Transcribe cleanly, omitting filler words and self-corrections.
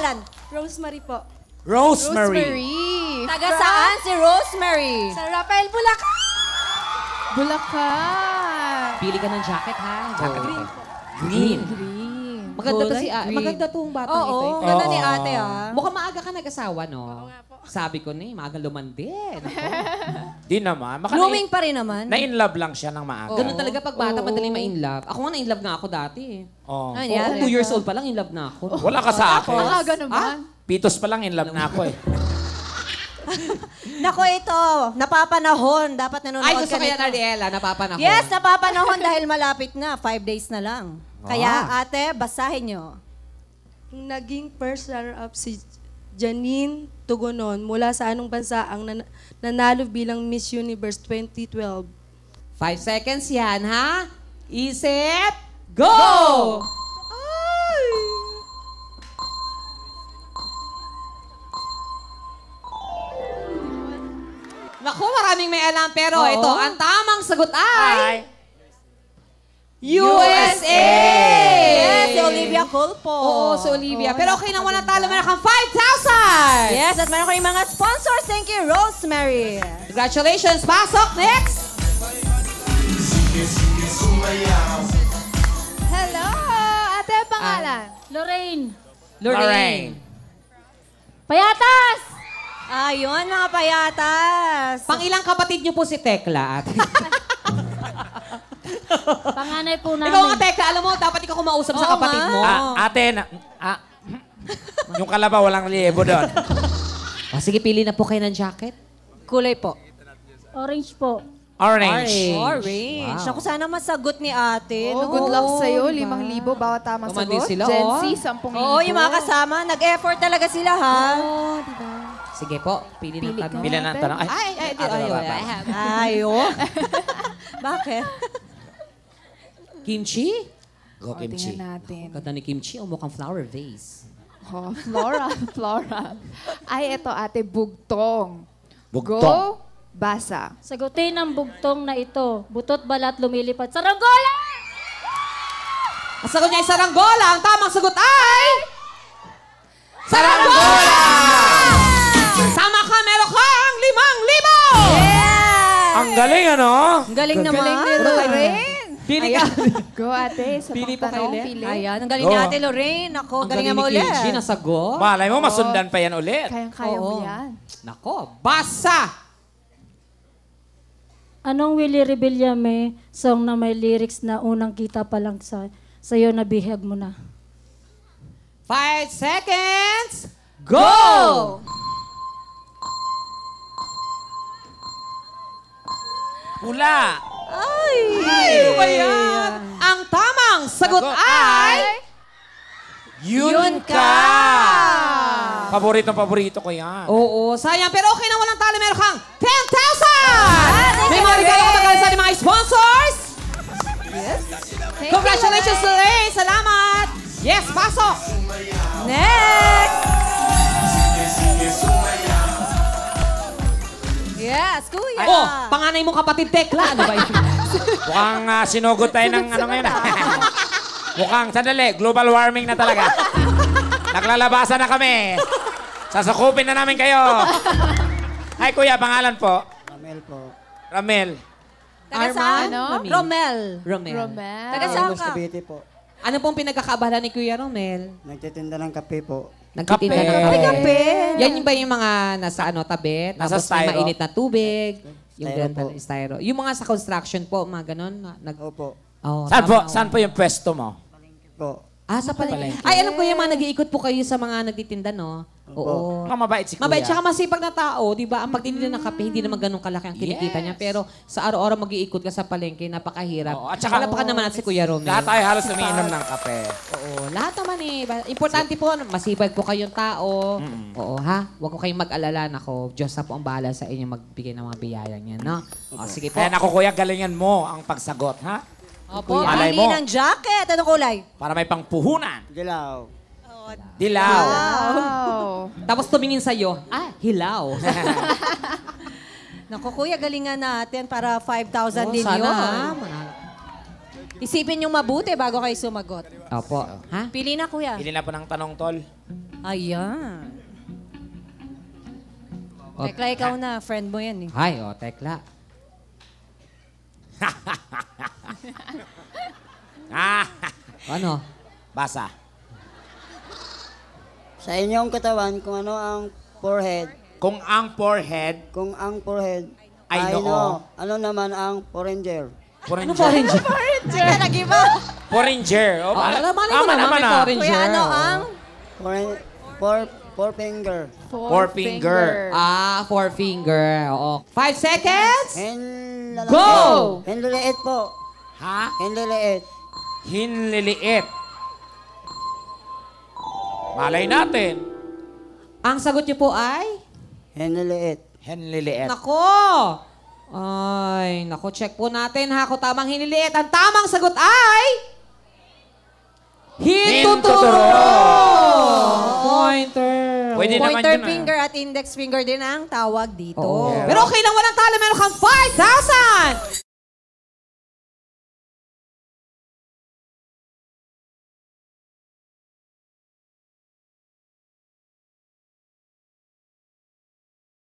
pangalan? Rosemary po. Rosemary. Taga saan si Rosemary? Sa Rafael Bulacan. Bulacan. Pili ka ng jacket, ha? Jacket Oh. Green. Green. Maganda to si Green. maganda tong batang ito. Oo, eh. ganda Oo. ni ate ah. Mukhang maaga ka nag-asawa, no? Sabi ko na maaga lumandin. Di naman. Blooming pa rin naman. Na-in-love lang siya ng maaga. Ganun talaga pag bata, madali ma-inlove. Ako nga na-inlove nga ako dati. Oh. Ano Oo, nangyari? 2 years old pa lang, in love na ako. Wala ka sa akin. Ang aga naman. Pitos pa lang in love na ako eh. Nako ito, napapanahon. Dapat nanonood Ay, gusto ka ko yan, nito. Ariela, napapanahon. Yes, napapanahon dahil malapit na. 5 days na lang. Kaya ate, basahin nyo. Naging first runner-up si Janine Tugonon mula sa anong bansa ang nanalo bilang Miss Universe 2012. 5 seconds yan, ha? Isip, go! Naku, maraming may alam, pero Oo. ito, ang tamang sagot ay... USA! Yes, si Olivia Colpo. Oo, si Olivia. Pero okay na muna talo, meron kang 5,000! Yes, at meron ko yung mga sponsors. Thank you, Rosemary. Congratulations! Pasok! Next! Hello! Ate, ang pangalan? Lorraine. Lorraine. Payatas! Ayun, mga payatas. Pang ilang kapatid niyo po si Tekla, ate? Panganay po namin. Ikaw nga, Tekla, alam mo, dapat ikaw kumausap sa Oo kapatid nga. mo. Ate, yung kalabaw, walang liebo doon. O, sige, pili na po kayo ng jacket. Kulay po. Orange po. Orange. Orange. Naku, sana masagot ni ate. Oh, no? good luck sa'yo. Diba? 5,000 bawat tamang Tumandi sagot. sila, Gen oh. Z, 10,000. Oo, yung mga kasama. Nag-effort talaga sila, ha? Oo, diba? Sige po, pili ng Pili tanong. ka. Pila ng tanong. Ayo. Bakit? Kimchi? Go, kimchi. Tingnan natin. Ganda ni Kimchi, mukhang flower vase. Oh, floral, floral. Ay, eto ate, bugtong. Bugtong. Go, basa. Sagutin ang bugtong na ito. Butot balat lumilipad. Saranggola! Ang sagot niya ay saranggola. Ang tamang sagot ay... Saranggola! Tama ka, meron kang 5,000! Yes! Ang galing, ano? Ang galing naman. Galing ni Lorraine. Pili ka. Go, ate. Sa Pili po pangtanong, kayo, pili. Ayan, ang galing Go. ni ate Lorraine. Ako, Ang galing galing naman ni ulit. Kimchi, nasagot. Malay mo, masundan pa yan ulit. Kayang-kaya mo Oo. yan. Nako, basa! Anong Willie Rebillame song na may lyrics na unang kita pa lang sa'yo na bihag mo na? 5 seconds, go! Pula. Ay! Ano ba yan? Ang tamang sagot ay... Yun ka! Paborito ko yan. Oo, sayang. Pero okay na, walang talo. Meron kang 10,000! May mga regalo ka sa ating mga sponsors! Thank Congratulations, you, Lorraine. Lorraine! Salamat! Yes, pasok! Next! Yes, kuya. Oh, panganay mong kapatid, Tekla. Ano ba yun? Mukhang sinugod tayo ng ano ngayon. Mukhang, sandali, global warming na talaga. Naglalabasan na kami. Sasakupin na namin kayo. Hi, kuya, pangalan po? Ramel po. Ramel. Taga saan? Ano? Romel. Romel. Romel. Taga saan Lagos, ka? Cavite po. Ano pong pinagkakaabala ni Kuya Romel? Nagtitinda ng kape po. Nagtitinda Kape. ng Ay, kape. Yan yung ba yung mga nasa tabi? Nasa Tapos may styro. mainit na tubig. Yung Styro ganun po. na styro. Yung mga sa construction po, mga ganun. Opo. Oh, Saan po yung pwesto mo? Po. Sa palengke. Palengke. Ay, alam ko yung mga nag-iikot po kayo sa mga nagtitinda, no? Oo. Mukhang mabait si kuya. Mabait, tsaka masipag na tao, di ba? Ang pagtitinda ng kape, hindi naman ganun kalaki ang kinikita niya. Pero sa araw-araw mag-iikot ka sa palengke, napakahirap. Oo, at saka- Palapakan naman at si Kuya Romel. Lahat tayo halos umiinom ng kape. Oo, lahat naman eh. Importante po, masipag po kayong tao. Oo, ha? Huwag ko kayong mag-alala. Nako, Diyos na po ang bahala sa inyo magbigay ng mga biyayang yan, no? O, sige po. Kaya naku, kuya, galingan mo ang pagsagot, ha? Opo, Malay pili mo. ng jacket. Ano kulay? Para may pangpuhunan. Dilaw. Dilaw. Wow. Tapos tumingin sa'yo, hilaw. Naku, kuya, galingan natin para 5,000 din sana, yun. ha? Isipin yung mabuti bago kayo sumagot. Opo. Ha? Pili na, kuya. Pili na po ng tanong, tol. Ayan. O, Tekla, ikaw na. Friend mo yan eh. Ay, o, Tekla. Ano? Basa. Sa inyong katawan, kung ano ang forehead, Kung ang forehead ay Ay, noo. ano naman ang foreigner? Ano Foreigner? Sige, nag-iba. Foreigner. O, Oh, alam naman tama naman, may ah. Foreigner. Kuya, ano ang? Forefinger. Forefinger. Ah, forefinger. Oo. 5 seconds. Go! Go! Hinliliit po. Ha? Hinliliit. Hinliliit. Malay natin. Ang sagot niyo po ay? Hinliliit. Hinliliit. Nako! Ay, nako, check po natin ha kung tamang hiniliit. Ang tamang sagot ay... Hintuturo! Pointer. Pwede naman Pointer yun, finger at index finger din ang tawag dito. Oo. Pero okay lang, walang talo. Meron kang 5,000!